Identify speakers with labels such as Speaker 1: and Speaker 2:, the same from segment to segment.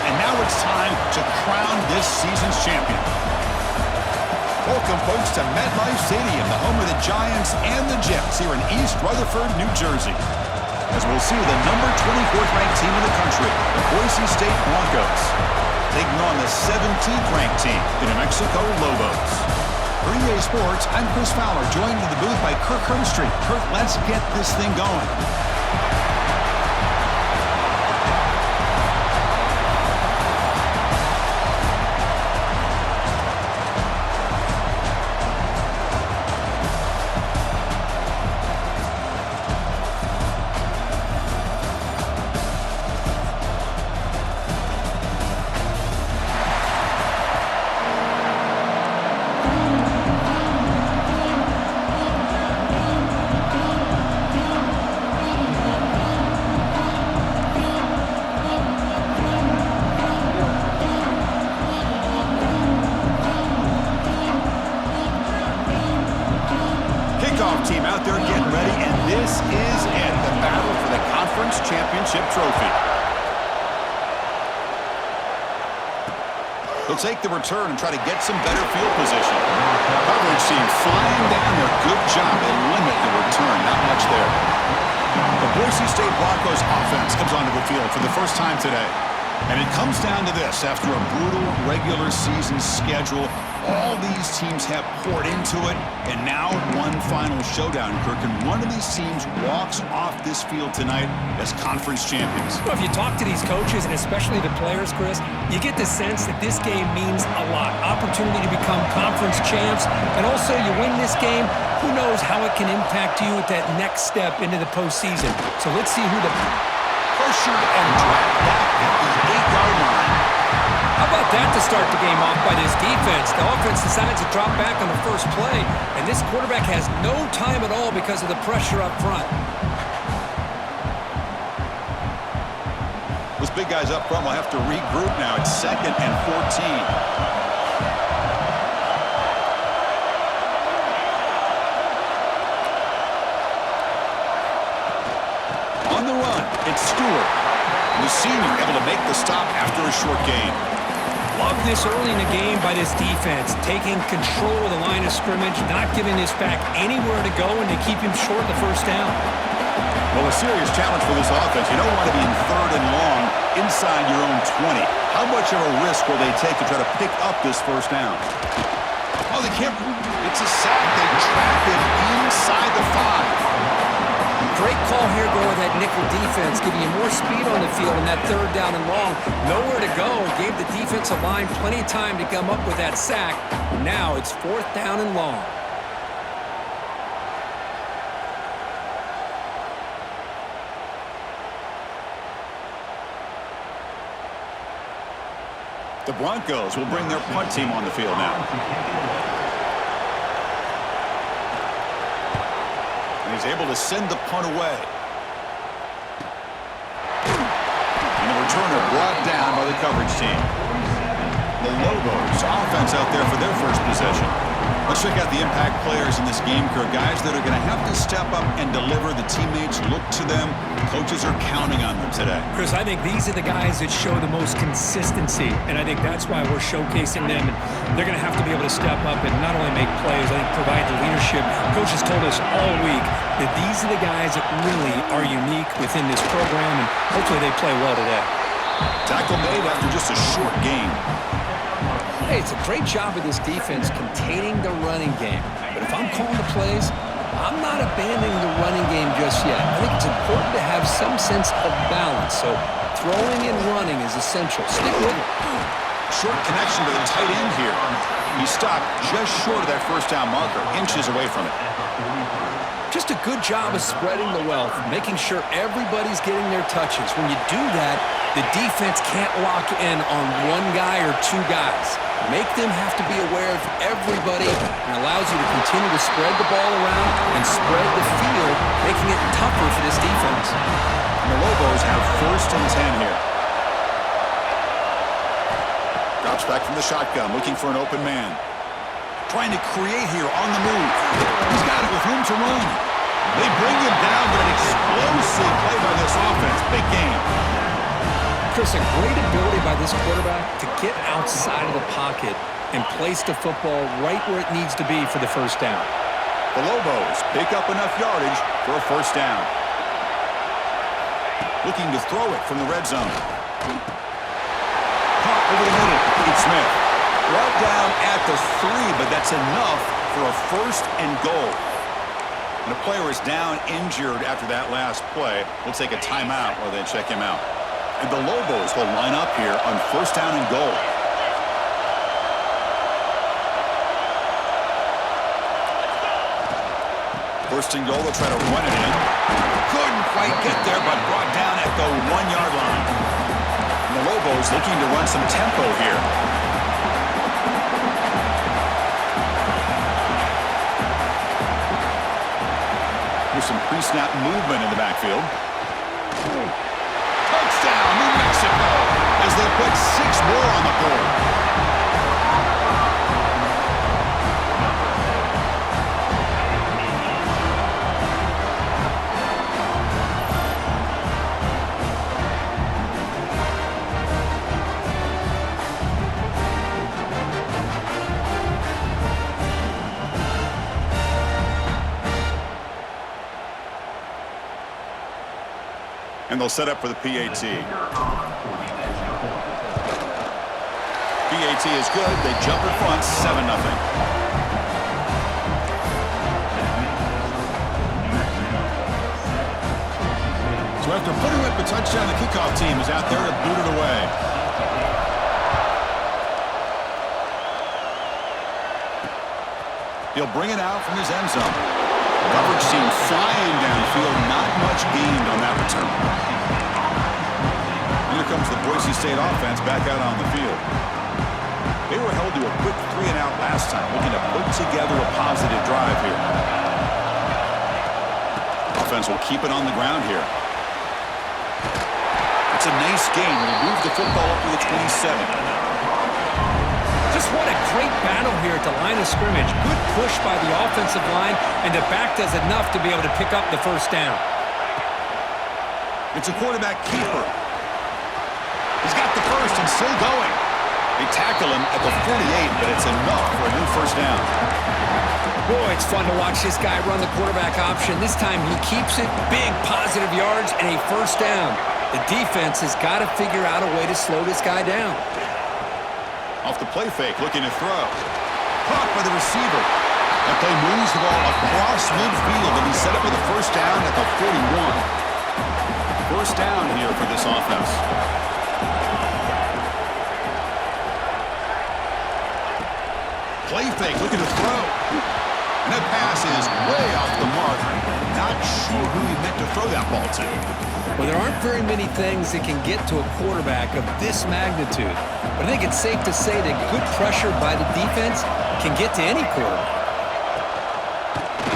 Speaker 1: and now it's time to crown this season's champion. Welcome, folks, to MetLife Stadium, the home of the Giants and the Jets here in East Rutherford, New Jersey. As we'll see the number 24th ranked team in the country, the Boise State Broncos, taking on the 17th ranked team, the New Mexico Lobos. For EA Sports, I'm Chris Fowler, joined in the booth by Kirk Herbstreit. Kirk, let's get this thing going. Team out there getting ready, and this is it, the battle for the conference championship trophy. They'll take the return and try to get some better field position. Coverage team flying down there. Good job. They limit the return. Not much there. The Boise State Broncos offense comes onto the field for the first time today. And it comes down to this. After a brutal regular season schedule, all these teams have poured into it, and now one final showdown, Kirk, and one of these teams walks off this field tonight as conference champions.
Speaker 2: Well, if you talk to these coaches, and especially the players, Chris, you get the sense that this game means a lot. Opportunity to become conference champs, and also you win this game, who knows how it can impact you at that next step into the postseason. So let's see who the...
Speaker 1: Pressured and dragged back at the 8-yard line.
Speaker 2: How about that to start the game off by this defense? The offense decides to drop back on the first play, and this quarterback has no time at all because of the pressure up front.
Speaker 1: Those big guys up front will have to regroup now. It's 2nd and 14. On the run, it's Stewart. And the senior able to make the stop after a short gain.
Speaker 2: Love this early in the game by this defense, taking control of the line of scrimmage, not giving this back anywhere to go, and to keep him short of the first down.
Speaker 1: Well, a serious challenge for this offense. You don't want to be in 3rd and long inside your own 20. How much of a risk will they take to try to pick up this first down? Oh, they can't. It's a sack. They trapped it inside the 5.
Speaker 2: Great call here going with that nickel defense, giving you more speed on the field in that 3rd down and long. Nowhere to go. Gave the defensive line plenty of time to come up with that sack. Now it's 4th down and long.
Speaker 1: The Broncos will bring their punt team on the field now. And he's able to send the punt away. And the returner brought down by the coverage team. The Lobos offense out there for their first possession. Let's check out the impact players in this game, Kirk. Guys that are going to have to step up and deliver. The teammates look to them. Coaches are counting on them today.
Speaker 2: Chris, I think these are the guys that show the most consistency, and I think that's why we're showcasing them. And they're going to have to be able to step up and not only make plays, I think provide the leadership. Coaches told us all week that these are the guys that really are unique within this program, and hopefully they play well today.
Speaker 1: Tackle made after just a short gain.
Speaker 2: Hey, it's a great job of this defense containing the running game. But if I'm calling the plays, I'm not abandoning the running game just yet. I think it's important to have some sense of balance. So throwing and running is essential. Stick with it.
Speaker 1: Short connection to the tight end here. He stopped just short of that first down marker, inches away from it.
Speaker 2: Just a good job of spreading the wealth, making sure everybody's getting their touches. When you do that, the defense can't lock in on one guy or two guys. Make them have to be aware of everybody, and allows you to continue to spread the ball around and spread the field, making it tougher for this defense.
Speaker 1: And the Lobos have 1st and 10 here. Drops back from the shotgun, looking for an open man. Trying to create here on the move. He's got it with room to run. They bring him down, but an explosive play by this offense. Big game.
Speaker 2: Chris, a great ability by this quarterback to get outside of the pocket and place the football right where it needs to be for the first down.
Speaker 1: The Lobos pick up enough yardage for a first down. Looking to throw it from the red zone. Caught over the middle. It's Smith. Brought down at the 3, but that's enough for a first and goal. And the player is down injured after that last play. We'll take a timeout while they check him out. And the Lobos will line up here on first down and goal. First and goal, they'll try to run it in. Couldn't quite get there, but brought down at the 1-yard line. And the Lobos looking to run some tempo here. There's some pre-snap movement in the backfield. Touchdown, New Mexico, as they put 6 more on the board. And they'll set up for the PAT. PAT is good. They jump in front, 7-0. So after putting up the touchdown, the kickoff team is out there to boot it away. He'll bring it out from his end zone. Coverage seemed flying downfield, not much gained on that return. Here comes the Boise State offense back out on the field. They were held to a quick 3-and-out last time, looking to put together a positive drive here. Offense will keep it on the ground here. It's a nice game. They move the football up to the 27.
Speaker 2: Just what a great battle here at the line of scrimmage. Good push by the offensive line, and the back does enough to be able to pick up the first down.
Speaker 1: It's a quarterback keeper. He's got the first and still going. They tackle him at the 48, but it's enough for a new first down.
Speaker 2: Boy, it's fun to watch this guy run the quarterback option. This time he keeps it, big positive yards, and a first down. The defense has got to figure out a way to slow this guy down.
Speaker 1: Off the play fake, looking to throw. Caught by the receiver. That play moves the ball across midfield, and he's set up with a first down at the 41. First down here for this offense. Play fake, looking to throw. And that pass is way off the mark. Not sure who he meant to throw that ball to.
Speaker 2: Well, there aren't very many things that can get to a quarterback of this magnitude. But I think it's safe to say that good pressure by the defense can get to any quarterback.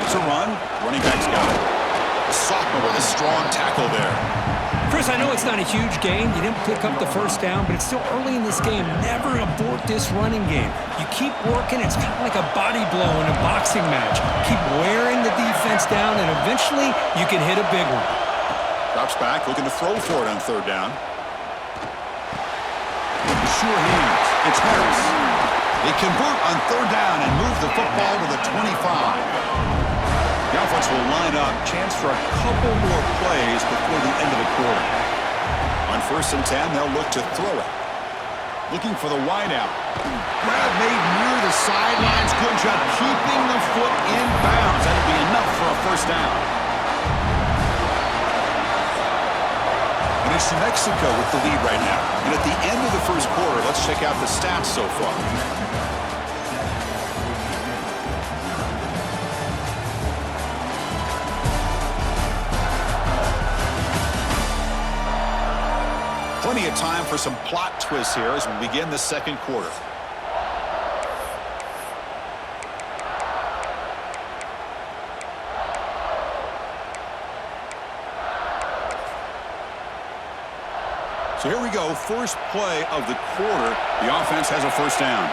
Speaker 1: It's a run. Running back's got it. The sophomore with a strong tackle there.
Speaker 2: Chris, I know it's not a huge gain. You didn't pick up the first down, but it's still early in this game. Never abort this running game. You keep working. It's kind of like a body blow in a boxing match. Keep wearing the defense down, and eventually you can hit a big one.
Speaker 1: Drops back, looking to throw for it on third down. Sure hands. It's Harris. They convert on third down and move the football to the 25. The offense will line up. Chance for a couple more plays before the end of the quarter. On first and 10, they'll look to throw it. Looking for the wideout. Grab made near the sidelines. Good job keeping the foot in bounds. That'll be enough for a first down. And it's New Mexico with the lead right now. And at the end of the first quarter, let's check out the stats so far. Plenty of time for some plot twists here as we begin the second quarter. So here we go, first play of the quarter. The offense has a first down.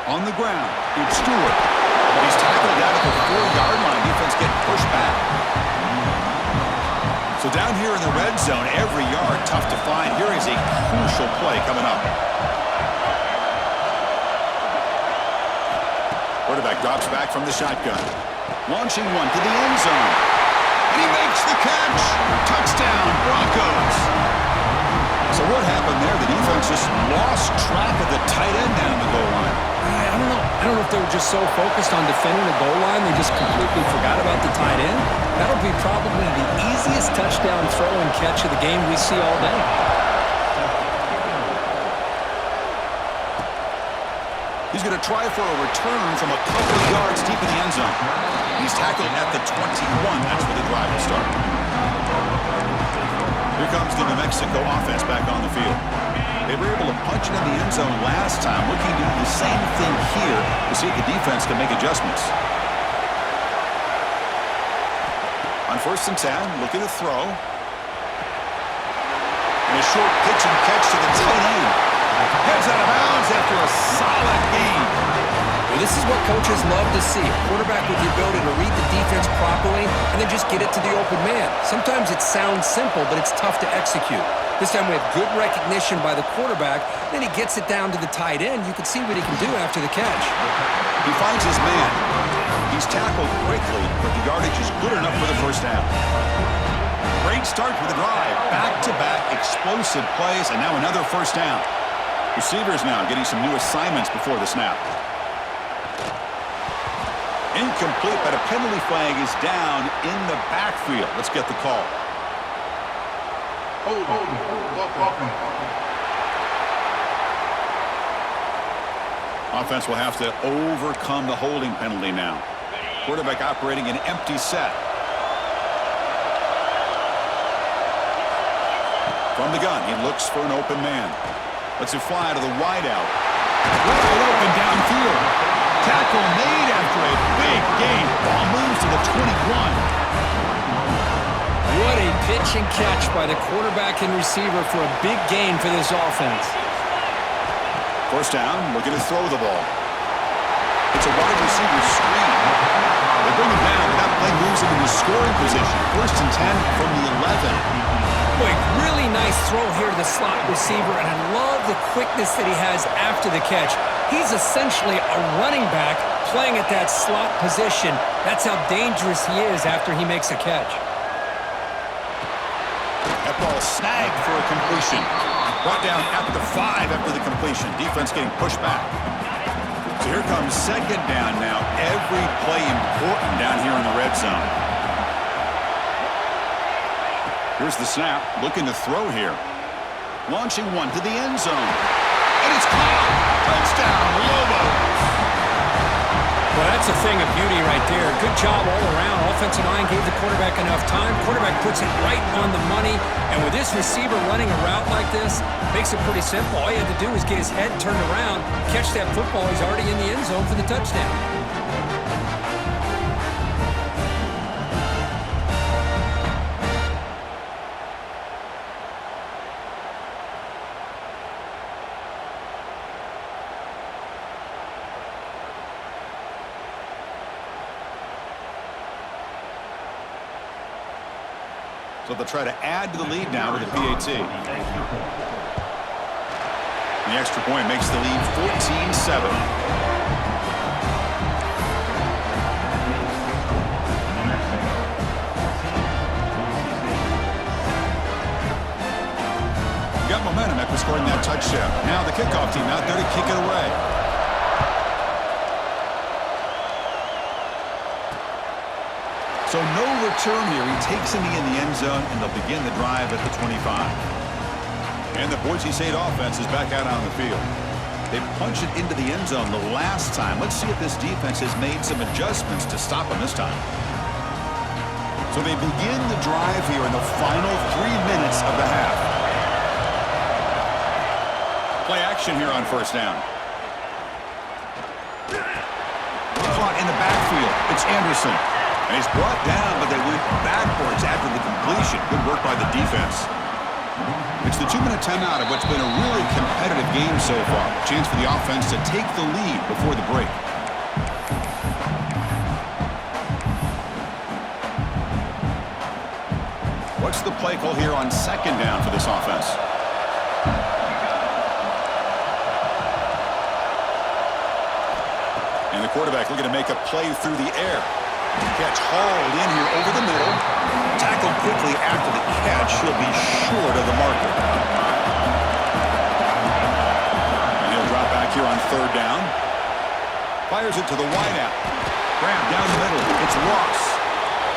Speaker 1: On the ground, it's Stewart. He's tackled down at the 4-yard line. Defense getting pushed back. So down here in the red zone, every yard tough to find. Here is a crucial play coming up. Quarterback drops back from the shotgun. Launching one to the end zone. And he makes the catch. Touchdown, Broncos. So what happened there? The defense just lost track of the tight end down the goal line.
Speaker 2: I don't know. I don't know if they were just so focused on defending the goal line they just completely forgot about the tight end. That'll be probably the easiest touchdown throw and catch of the game we see all day.
Speaker 1: He's going to try for a return from a couple of yards deep in the end zone. He's tackled at the 21. That's where the drive will start. Here comes the New Mexico offense back on the field. They were able to punch it in the end zone last time, looking to do the same thing here to see if the defense can make adjustments. On 1st and 10, looking to throw. And a short pitch and catch to the tight end. Heads out of bounds after a solid game.
Speaker 2: Well, this is what coaches love to see. A quarterback with the ability to read the defense properly and then just get it to the open man. Sometimes it sounds simple, but it's tough to execute. This time we have good recognition by the quarterback. Then he gets it down to the tight end. You can see what he can do after the catch.
Speaker 1: He finds his man. He's tackled quickly, but the yardage is good enough for the first down. Great start for the drive. Back-to-back explosive plays, and now another first down. Receivers now getting some new assignments before the snap. Incomplete, but a penalty flag is down in the backfield. Let's get the call. Offense will have to overcome the holding penalty now. Quarterback operating an empty set. From the gun, he looks for an open man. Lets it fly to the wideout. Wide open downfield. Tackle made after a big gain. Ball moves to the 21.
Speaker 2: What a pitch and catch by the quarterback and receiver for a big gain for this offense.
Speaker 1: First down, looking to throw the ball. It's a wide receiver screen. They bring him down, but that play moves him into scoring position. 1st and 10 from the 11.
Speaker 2: Boy, really nice throw here to the slot receiver, and I love the quickness that he has after the catch. He's essentially a running back playing at that slot position. That's how dangerous he is after he makes a catch.
Speaker 1: That ball snagged for a completion. Brought down at the 5 after the completion. Defense getting pushed back. So here comes 2nd down now. Every play important down here in the red zone. Here's the snap. Looking to throw here. Launching one to the end zone. And it's caught. Touchdown, Lobos.
Speaker 2: Well, that's a thing of beauty right there. Good job all around. Offensive line gave the quarterback enough time. Quarterback puts it right on the money. And with this receiver running a route like this, makes it pretty simple. All you have to do is get his head turned around, catch that football. He's already in the end zone for the touchdown.
Speaker 1: So they'll try to add to the lead now with a PAT. The extra point makes the lead 14-7. Got momentum after scoring that touchdown. Now the kickoff team out there to kick it away. So no return here. He takes him in the end zone, and they'll begin the drive at the 25. And the Boise State offense is back out on the field. They punched it into the end zone the last time. Let's see if this defense has made some adjustments to stop them this time. So they begin the drive here in the final 3 minutes of the half. Play action here on 1st down. Caught in the backfield. It's Anderson. And he's brought down, but they went backwards after the completion. Good work by the defense. It's the 2-minute timeout of what's been a really competitive game so far. Chance for the offense to take the lead before the break. What's the play call here on second down for this offense. And the quarterback looking to make a play through the air. Catch hauled in here over the middle. Tackled quickly after the catch. He'll be short of the marker. And he'll drop back here on third down. Fires it to the wideout. Grab down the middle. It's Ross.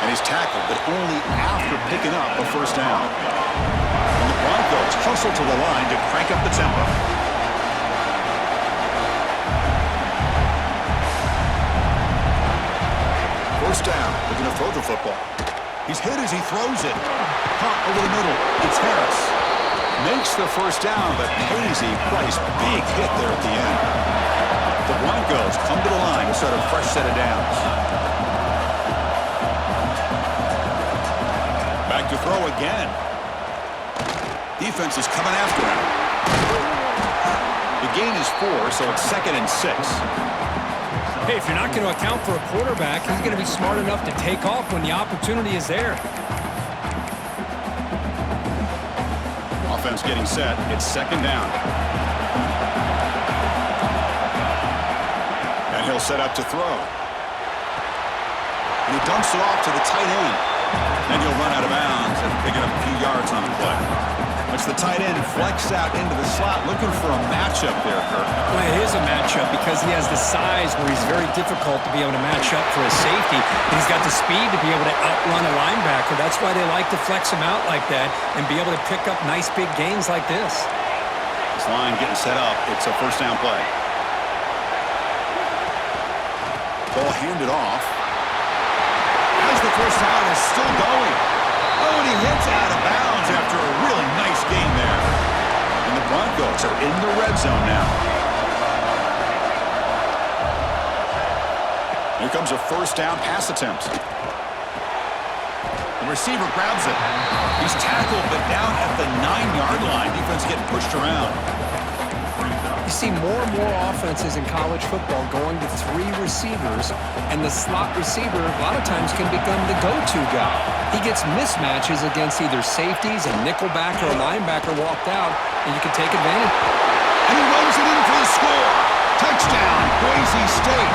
Speaker 1: And he's tackled, but only after picking up a first down. And the Broncos hustle to the line to crank up the tempo. First down, looking to throw the football. He's hit as he throws it. Caught over the middle. It's Harris. Makes the first down, but pays a price. Big hit there at the end. The Broncos come to the line to start a fresh set of downs. Back to throw again. Defense is coming after him. The gain is 4, so it's 2nd and 6.
Speaker 2: Hey, if you're not going to account for a quarterback, he's going to be smart enough to take off when the opportunity is there.
Speaker 1: Offense getting set. It's 2nd down. And he'll set up to throw. And he dumps it off to the tight end. And he'll run out of bounds and pick it up a few yards on the play. It's the tight end flex out into the slot, looking for a matchup there, Kirk.
Speaker 2: Well, it is a matchup because he has the size where he's very difficult to be able to match up for his safety. And he's got the speed to be able to outrun a linebacker. That's why they like to flex him out like that and be able to pick up nice big gains like this.
Speaker 1: This line getting set up. It's a first down play. Ball handed off. As the first down is still going. Oh, and he hits out of bounds after a really nice game there. And the Broncos are in the red zone now. Here comes a first down pass attempt. The receiver grabs it. He's tackled, but down at the 9-yard line. Defense getting pushed around.
Speaker 2: You see more and more offenses in college football going to 3 receivers, and the slot receiver a lot of times can become the go-to guy. He gets mismatches against either safeties, a nickelback, or a linebacker walked out, and you can take advantage.
Speaker 1: And he runs it in for the score. Touchdown, Boise State.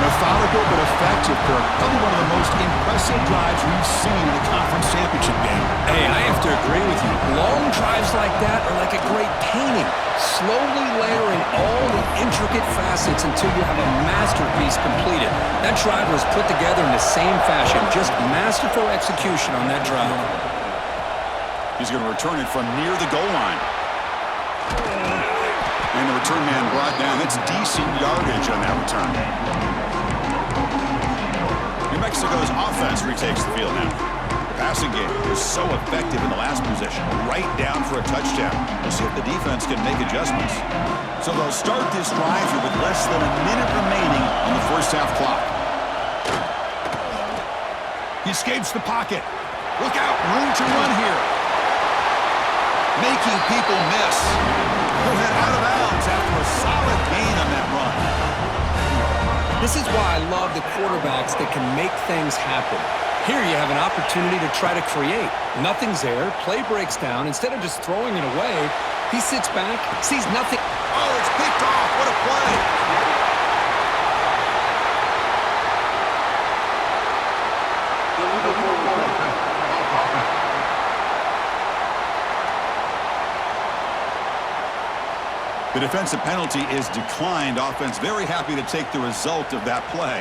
Speaker 1: Methodical but effective, Kirk. Probably one of the most impressive drives we've seen in a conference championship game.
Speaker 2: Hey, I have to agree with you. Long drives like that are like a great painting. Slowly layering all the intricate facets until you have a masterpiece completed. That drive was put together in the same fashion. Just masterful execution on that drive.
Speaker 1: He's going to return it from near the goal line. And the return man brought down. That's decent yardage on that return. New Mexico's offense retakes the field now. The passing game was so effective in the last possession, right down for a touchdown. We'll see if the defense can make adjustments. So they'll start this drive here with less than a minute remaining on the first half clock. He escapes the pocket. Look out, room to run here. Making people miss. He'll head out of bounds after a solid gain on that run.
Speaker 2: This is why I love the quarterbacks that can make things happen. Here you have an opportunity to try to create. Nothing's there. Play breaks down. Instead of just throwing it away, he sits back, sees nothing.
Speaker 1: Oh, it's picked off. What a play. The defensive penalty is declined. Offense very happy to take the result of that play.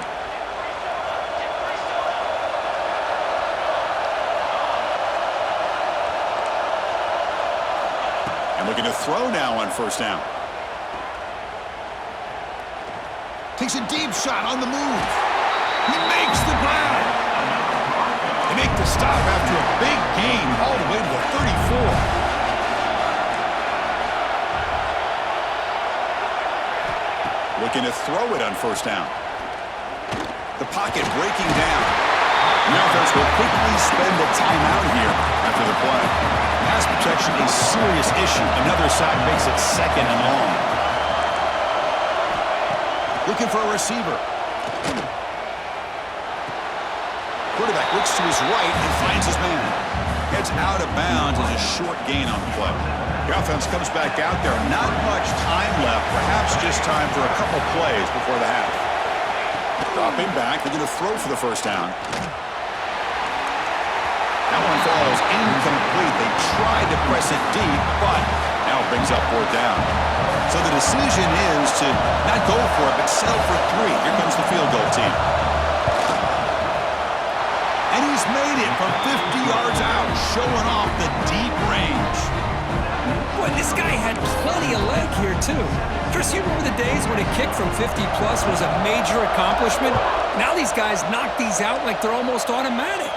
Speaker 1: And looking to throw now on first down. Takes a deep shot on the move. He makes the grab. They make the stop after a big gain all the way to the 34. Looking to throw it on first down. The pocket breaking down. The offense will quickly spend the timeout here after the play. Pass protection a serious issue. Another side makes it 2nd and long. Looking for a receiver. Quarterback looks to his right and finds his man. It's out of bounds as a short gain on the play. The offense comes back out there. Not much time left. Perhaps just time for a couple plays before the half. Dropping back. They're going to throw for the first down. That one falls incomplete. They tried to press it deep, but now it brings up fourth down. So the decision is to not go for it, but settle for 3. Here comes the field goal team. And he's made it from 50 yards out, showing off the deep range.
Speaker 2: Boy, this guy had plenty of leg here, too. Chris, you remember the days when a kick from 50-plus was a major accomplishment? Now these guys knock these out like they're almost automatic.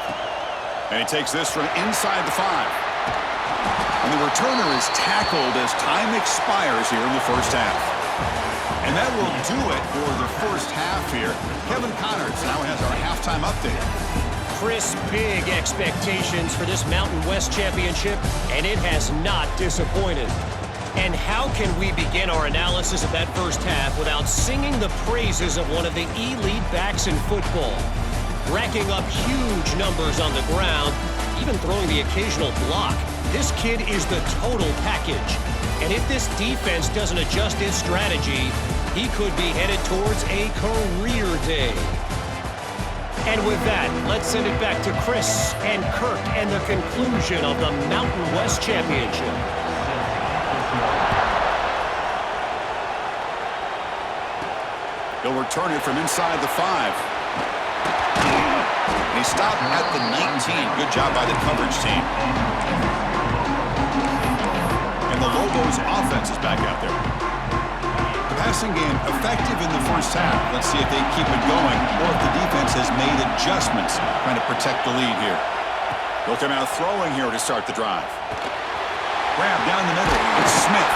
Speaker 1: And he takes this from inside the 5. And the returner is tackled as time expires here in the first half. And that will do it for the first half here. Kevin Connors now has our halftime update.
Speaker 3: Chris, big expectations for this Mountain West Championship, and it has not disappointed. And how can we begin our analysis of that first half without singing the praises of one of the elite backs in football? Racking up huge numbers on the ground, even throwing the occasional block. This kid is the total package. And if this defense doesn't adjust its strategy, he could be headed towards a career day. And with that, let's send it back to Chris and Kirk and the conclusion of the Mountain West Championship.
Speaker 1: He'll return it from inside the 5. And he stopped at the 19. Good job by the coverage team. And the Lobos offense is back out there. The passing game effective in the first half. Let's see if they keep it going or if the defense has made adjustments trying to protect the lead here. They'll come out throwing here to start the drive. Grab down the middle. It's Smith.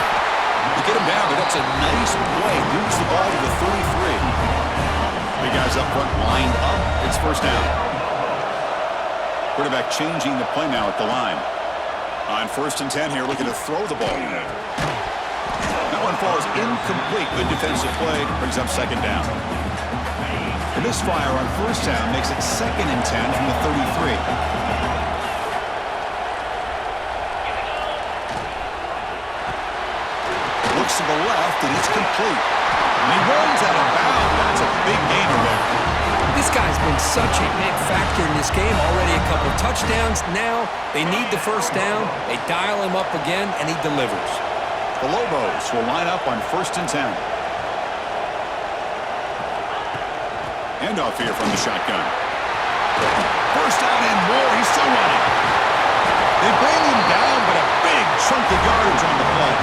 Speaker 1: They get him down, but that's a nice play. Moves the ball to the 33. Big guys up front lined up. It's first down. Quarterback changing the play now at the line. On 1st and 10 here, looking to throw the ball. That one falls incomplete. Good defensive play. Brings up second down. The misfire on first down makes it 2nd and 10 from the 33. Looks to the left, and it's complete. And he runs out of bounds. That's a big gainer there.
Speaker 2: This guy's been such a big factor in this game. Already a couple touchdowns. Now they need the first down. They dial him up again, and he delivers.
Speaker 1: The Lobos will line up on 1st and 10. Handoff here from the shotgun. First down and more. He's still running. They bring him down, but a big chunk of yardage on the play.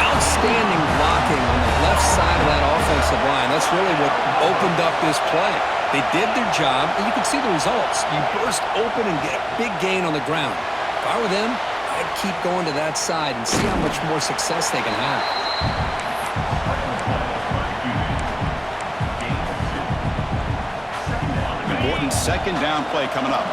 Speaker 2: Outstanding blocking on the left side of that offensive line. That's really what opened up this play. They did their job, and you can see the results. You burst open and get a big gain on the ground. If I were them, I'd keep going to that side and see how much more success they can have.
Speaker 1: Important second down play coming up.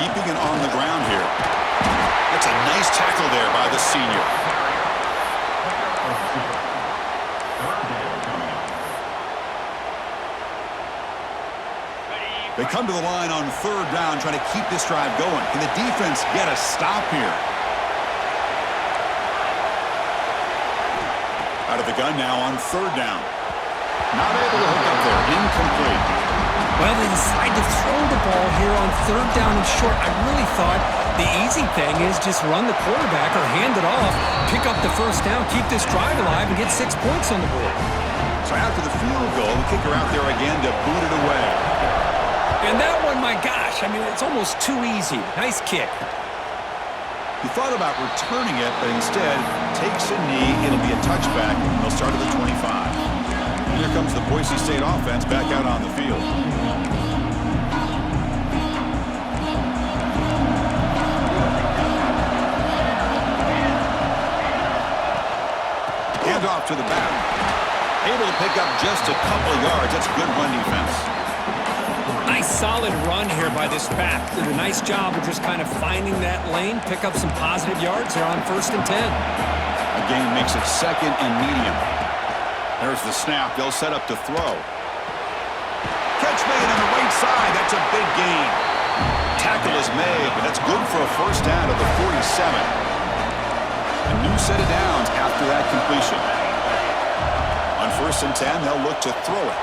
Speaker 1: Keeping it on the ground here. That's a nice tackle there by the senior. They come to the line on 3rd down, trying to keep this drive going. Can the defense get a stop here? Out of the gun now on 3rd down. Not able to hook up there. Incomplete.
Speaker 2: Well, they decide to throw the ball here on 3rd down and short. I really thought the easy thing is just run the quarterback or hand it off, pick up the first down, keep this drive alive, and get 6 points on the board.
Speaker 1: So after the field goal, the kicker out there again to boot it away.
Speaker 2: And that one, my gosh, I mean, it's almost too easy. Nice kick.
Speaker 1: He thought about returning it, but instead takes a knee. It'll be a touchback. They'll start at the 25. And here comes the Boise State offense back out on the field. Hand off to the back. Able to pick up just a couple of yards. That's good run defense.
Speaker 2: Nice solid run here by this back. Did a nice job of just kind of finding that lane, pick up some positive yards there on 1st and 10.
Speaker 1: A gain makes it 2nd and medium. There's the snap. They'll set up to throw. Catch made on the right side. That's a big gain. Tackle is made, but that's good for a first down at the 47. A new set of downs after that completion. On 1st and 10, they'll look to throw it.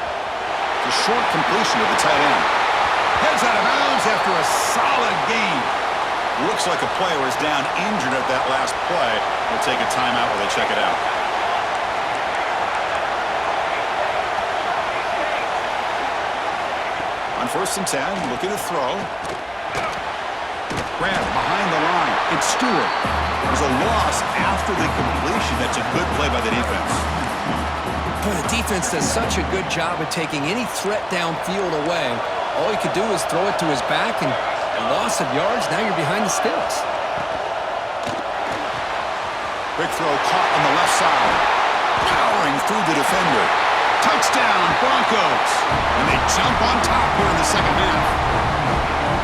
Speaker 1: The short completion of the tight end. Heads out of bounds after a solid gain. Looks like a player is down injured at that last play. They'll take a timeout while they check it out. On 1st and 10, looking to throw. Grab behind the line. It's Stewart. There's a loss after the completion. That's a good play by the defense.
Speaker 2: Boy, the defense does such a good job of taking any threat downfield away. All he could do is throw it to his back, and a loss of yards, now you're behind the sticks.
Speaker 1: Big throw caught on the left side. Powering through the defender. Touchdown, Broncos. And they jump on top here in the second half.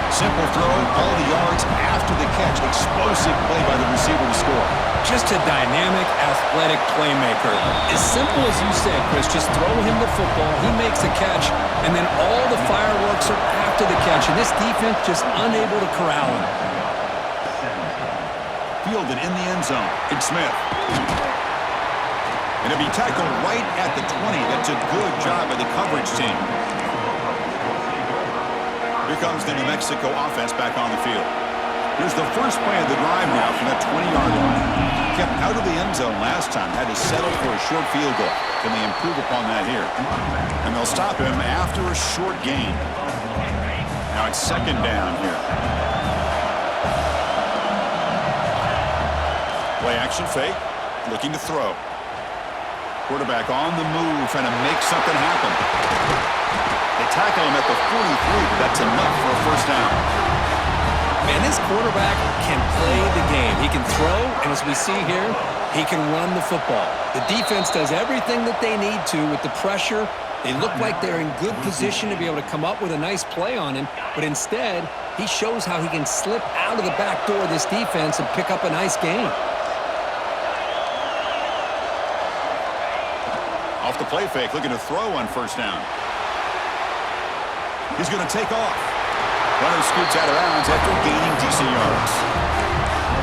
Speaker 1: Simple throw, all the yards after the catch. Explosive play by the receiver to score.
Speaker 2: Just a dynamic, athletic playmaker. As simple as you said, Chris, just throw him the football, he makes a catch, and then all the fireworks are after the catch. And this defense just unable to corral him.
Speaker 1: Fielded in the end zone. It's Smith. And it'll be tackled right at the 20. That's a good job by the coverage team. Here comes the New Mexico offense back on the field. Here's the first play of the drive now from that 20-yard line. Kept out of the end zone last time. Had to settle for a short field goal. Can they improve upon that here? And they'll stop him after a short gain. Now it's 2nd down here. Play action fake. Looking to throw. Quarterback on the move, trying to make something happen. They tackle him at the 43, but that's enough for a first down.
Speaker 2: Man, this quarterback can play the game. He can throw, and as we see here, he can run the football. The defense does everything that they need to with the pressure. They look like they're in good position to be able to come up with a nice play on him, but instead, he shows how he can slip out of the back door of this defense and pick up a nice gain.
Speaker 1: Off the play fake, looking to throw on first down. He's going to take off. Runner scoots out of bounds after gaining decent yards.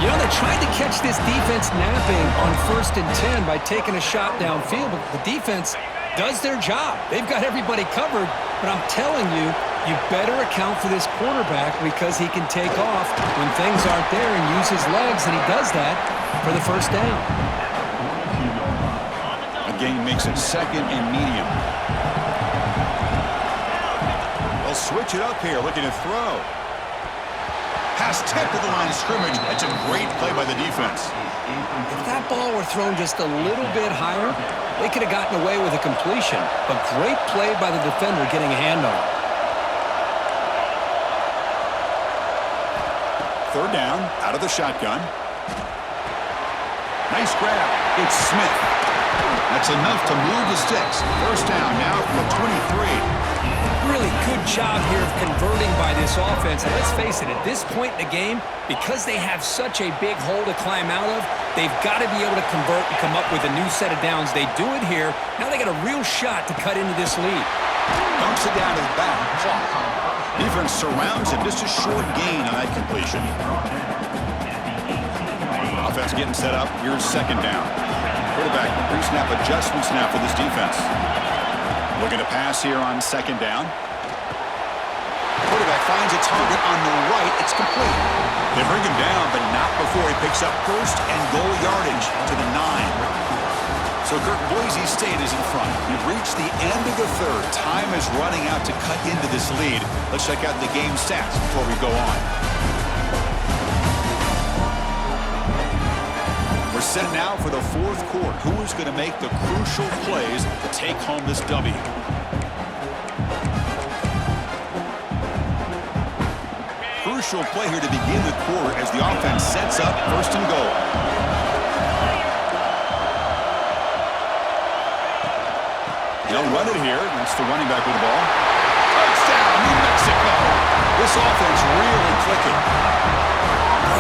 Speaker 2: You know, they tried to catch this defense napping on 1st and 10 by taking a shot downfield, but the defense does their job. They've got everybody covered, but I'm telling you, you better account for this quarterback because he can take off when things aren't there and use his legs, and he does that for the first down.
Speaker 1: Gain makes it 2nd and medium. They'll switch it up here, looking to throw. Pass tipped at the line of scrimmage. That's a great play by the defense.
Speaker 2: If that ball were thrown just a little bit higher, they could have gotten away with a completion. But great play by the defender getting a hand on it.
Speaker 1: 3rd down, out of the shotgun. Nice grab. It's Smith. That's enough to move the sticks. First down now from the 23.
Speaker 2: Really good job here of converting by this offense. And let's face it, at this point in the game, because they have such a big hole to climb out of, they've got to be able to convert and come up with a new set of downs. They do it here. Now they got a real shot to cut into this lead.
Speaker 1: Dumps it down to the back. Defense surrounds him. Just a short gain on that completion. Offense getting set up. Here's 2nd down. Quarterback pre-snap adjustments now for this defense. Looking to pass here on 2nd down. Quarterback finds a target on the right. It's complete. They bring him down, but not before he picks up 1st and goal yardage to the 9. So Kirk, Boise State is in front. We've reached the end of the 3rd. Time is running out to cut into this lead. Let's check out the game stats before we go on. We're set now for the 4th quarter. Who is going to make the crucial plays to take home this W? Crucial play here to begin the quarter as the offense sets up 1st and goal. They'll run it here. That's the running back with the ball. Touchdown, New Mexico. This offense really clicking.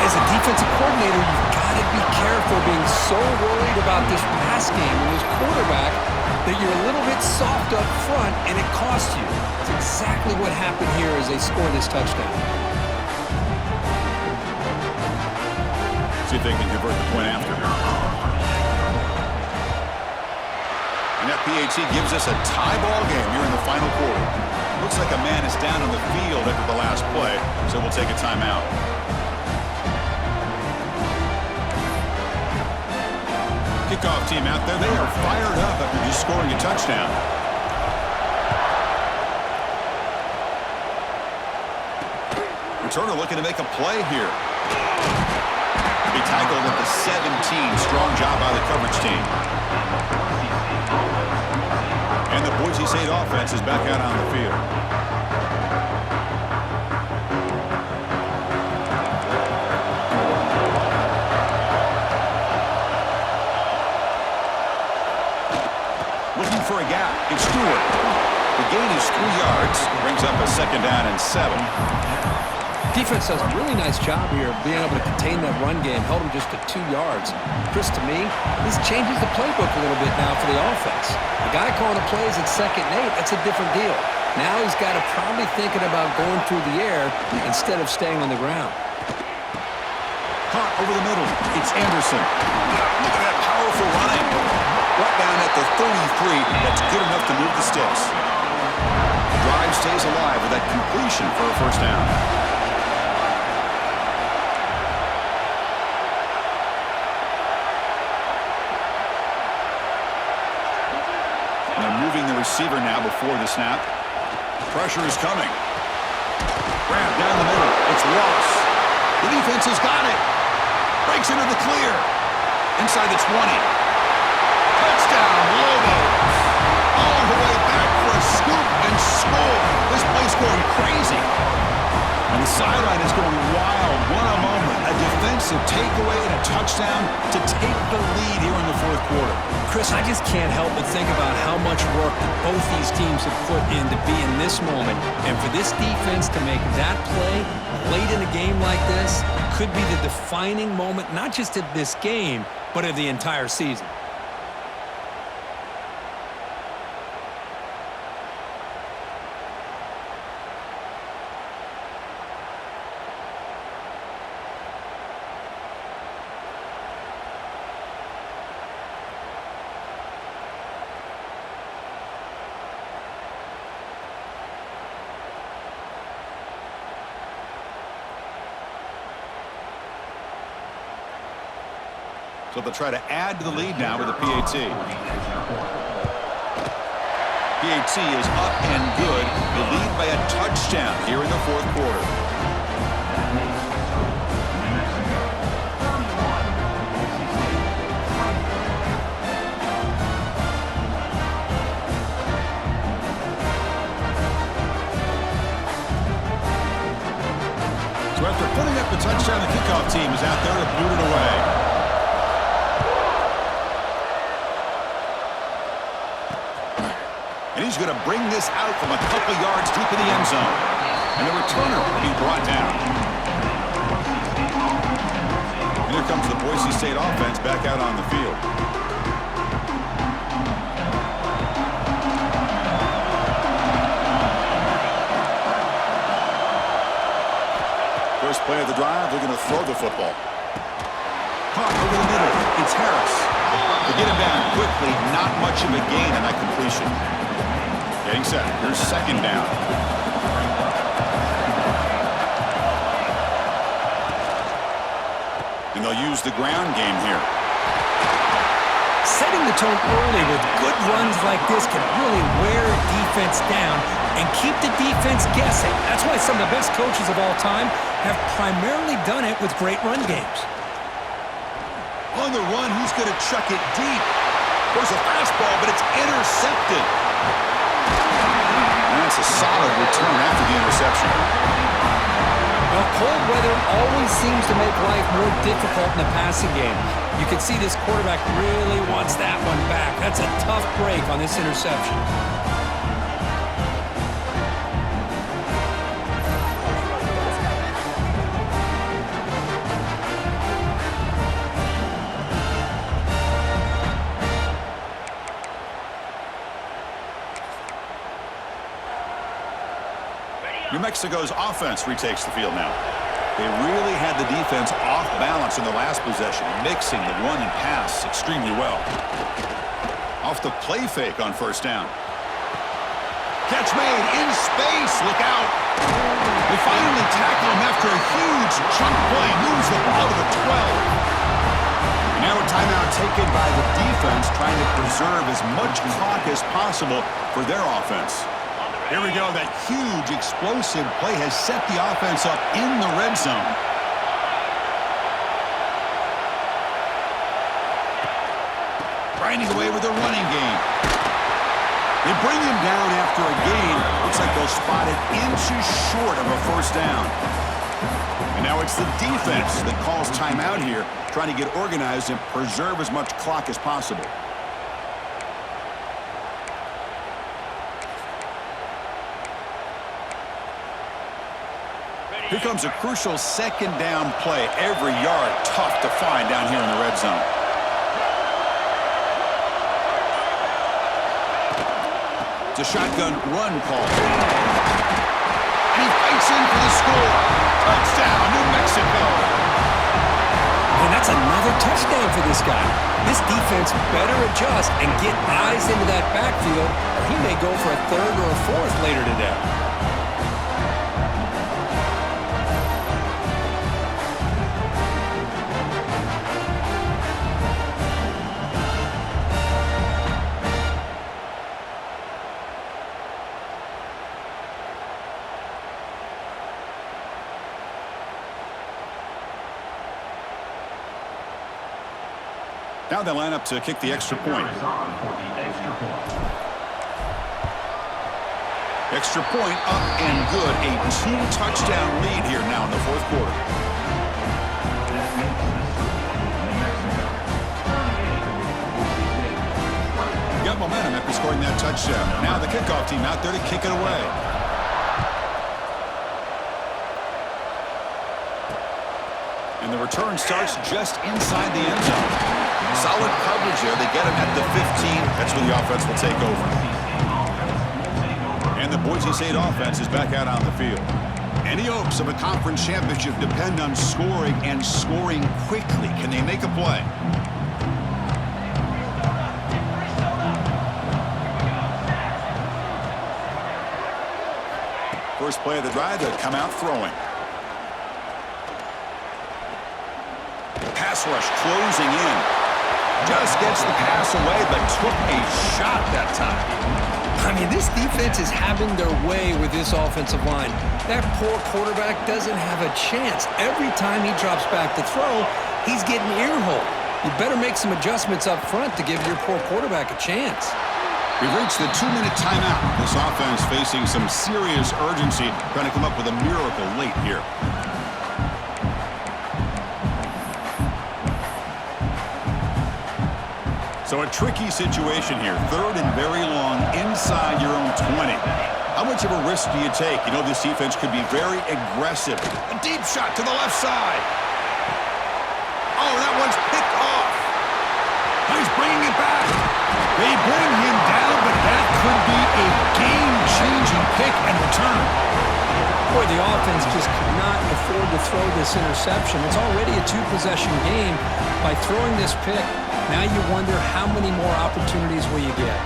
Speaker 2: As a defensive coordinator, you've got to be careful being so worried about this pass game when this quarterback that you're a little bit soft up front, and it costs you. It's exactly what happened here as they score this touchdown.
Speaker 1: See if they can convert the point after. And that PAT gives us a tie ball game here in the final quarter. Looks like a man is down on the field after the last play, so we'll take a timeout. Kickoff team out there, they are fired up after just scoring a touchdown. Returner looking to make a play here. He tackled at the 17. Strong job by the coverage team. And the Boise State offense is back out on the field. Looking for a gap. It's Stewart. The gain is 3 yards. Brings up a 2nd down and 7.
Speaker 2: Defense does a really nice job here of being able to contain that run game. Held him just to 2 yards. Chris, to me, this changes the playbook a little bit now for the offense. The guy calling the plays at 2nd and 8, that's a different deal. Now he's got to probably thinking about going through the air instead of staying on the ground.
Speaker 1: Caught over the middle. It's Anderson. Look at that powerful running. Right down at the 33. That's good enough to move the sticks. The drive stays alive with that completion for a 1st down. The receiver now before the snap. Pressure is coming. Grab down the middle. It's Ross. The defense has got it. Breaks into the clear. Inside the 20. Touchdown, Lobos. All the way back for a scoop and score. This place going crazy. And the sideline is going wild. What a moment. A defensive takeaway and a touchdown to take the lead here in the 4th quarter.
Speaker 2: Chris, I just can't help but think about how much work that both these teams have put in to be in this moment. And for this defense to make that play late in a game like this could be the defining moment, not just of this game, but of the entire season.
Speaker 1: So they'll try to add to the lead now with a PAT. PAT is up and good. They lead by a touchdown here in the 4th quarter. So after putting up the touchdown, the kickoff team is out there to boot it away. And he's going to bring this out from a couple yards deep in the end zone. And the returner will be brought down. And here comes the Boise State offense back out on the field. First play of the drive, they're going to throw the football. Caught over the middle. It's Harris. They get him down quickly. Not much of a gain on that completion. Getting set. Here's 2nd down. And they'll use the ground game here.
Speaker 2: Setting the tone early with good runs like this can really wear a defense down and keep the defense guessing. That's why some of the best coaches of all time have primarily done it with great run games.
Speaker 1: On the run, he's going to chuck it deep. There's a fastball, but it's intercepted. And that's a solid return after the interception.
Speaker 2: Well, cold weather always seems to make life more difficult in the passing game. You can see this quarterback really wants that one back. That's a tough break on this interception.
Speaker 1: Mexico's offense retakes the field now. They really had the defense off balance in the last possession, mixing the run and pass extremely well. Off the play fake on first down. Catch made in space. Look out. They finally tackle him after a huge chunk play. Moves the ball to the 12. And now a timeout taken by the defense, trying to preserve as much clock as possible for their offense. Here we go. That huge explosive play has set the offense up in the red zone. Grinding away with the running game. They bring him down after a gain. Looks like they'll spot it inches short of a first down. And now it's the defense that calls timeout here, trying to get organized and preserve as much clock as possible. Here comes a crucial second down play. Every yard tough to find down here in the red zone. It's a shotgun run call. And he fights in for the score. Touchdown, New Mexico.
Speaker 2: And that's another touchdown for this guy. This defense better adjust and get eyes into that backfield, or he may go for a third or a fourth later today.
Speaker 1: Now they line up to kick the extra point. Extra point up and good. A 2-touchdown lead here now in the fourth quarter. Got momentum after scoring that touchdown. Now the kickoff team out there to kick it away. And the return starts just inside the end zone. Solid coverage there. They get him at the 15. That's where the offense will take over. And the Boise State offense is back out on the field. Any hopes of a conference championship depend on scoring and scoring quickly. Can they make a play? First play of the drive, they'll come out throwing. Pass rush closing in. Just gets the pass away, but took a shot that time.
Speaker 2: I mean, this defense is having their way with this offensive line. That poor quarterback doesn't have a chance. Every time he drops back to throw, he's getting earholed. You better make some adjustments up front to give your poor quarterback a chance.
Speaker 1: We've reached the 2-minute timeout. This offense facing some serious urgency, trying to come up with a miracle late here. So a tricky situation here. Third and very long inside your own 20. How much of a risk do you take? You know this defense could be very aggressive. A deep shot to the left side. Oh, that one's picked off. He's bringing it back. They bring him down, but that could be a game-changing pick and return.
Speaker 2: Boy, the offense just could not afford to throw this interception. It's already a 2-possession game. By throwing this pick, now you wonder how many more opportunities will you get.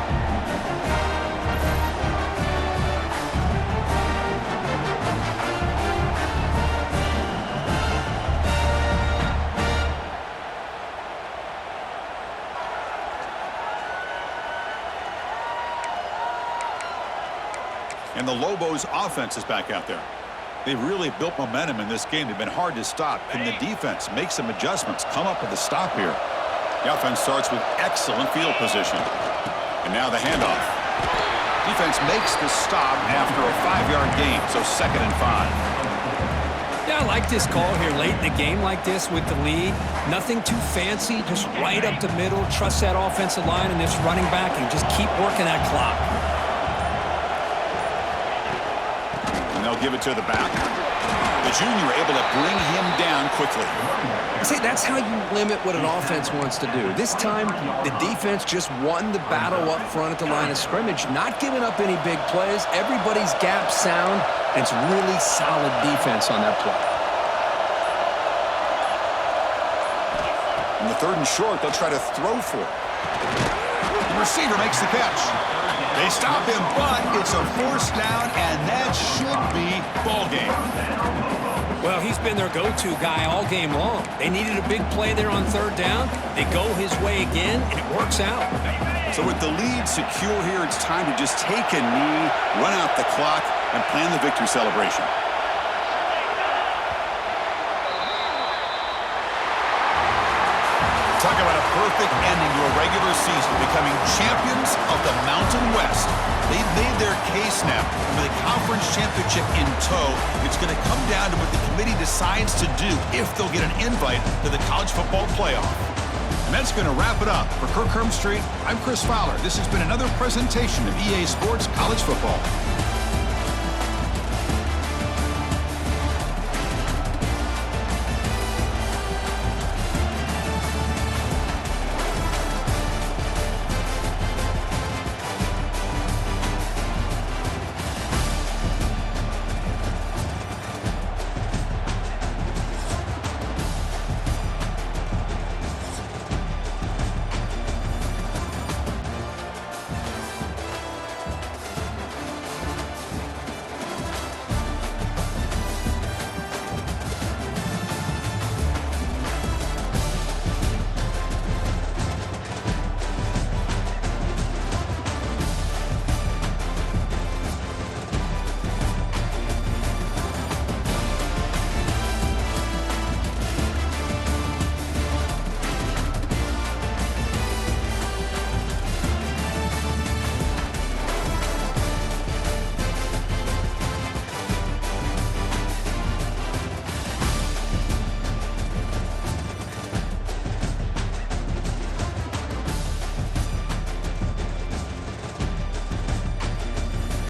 Speaker 1: And the Lobos offense is back out there. They've really built momentum in this game. They've been hard to stop. Can the defense make some adjustments, come up with a stop here? The offense starts with excellent field position. And now the handoff. Defense makes the stop after a 5-yard gain, so 2nd and 5.
Speaker 2: Yeah, I like this call here late in the game like this with the lead. Nothing too fancy, just right up the middle. Trust that offensive line and this running back and just keep working that clock.
Speaker 1: And they'll give it to the back. The junior able to bring him down quickly.
Speaker 2: See, that's how you limit what an offense wants to do. This time, the defense just won the battle up front at the line of scrimmage, not giving up any big plays. Everybody's gap sound, and it's really solid defense on that play.
Speaker 1: On the 3rd and short, they'll try to throw for it. The receiver makes the catch. They stop him, but it's a forced down, and that should be ball game.
Speaker 2: Well, he's been their go-to guy all game long. They needed a big play there on 3rd down. They go his way again, and it works out.
Speaker 1: So with the lead secure here, it's time to just take a knee, run out the clock, and plan the victory celebration. Talk about a perfect ending to a regular season, becoming champions of the Mountain West. They've made their case now for the conference championship in tow. It's going to come down to what the committee decides to do if they'll get an invite to the college football playoff. And that's going to wrap it up. For Kirk Street, I'm Chris Fowler. This has been another presentation of EA Sports College Football.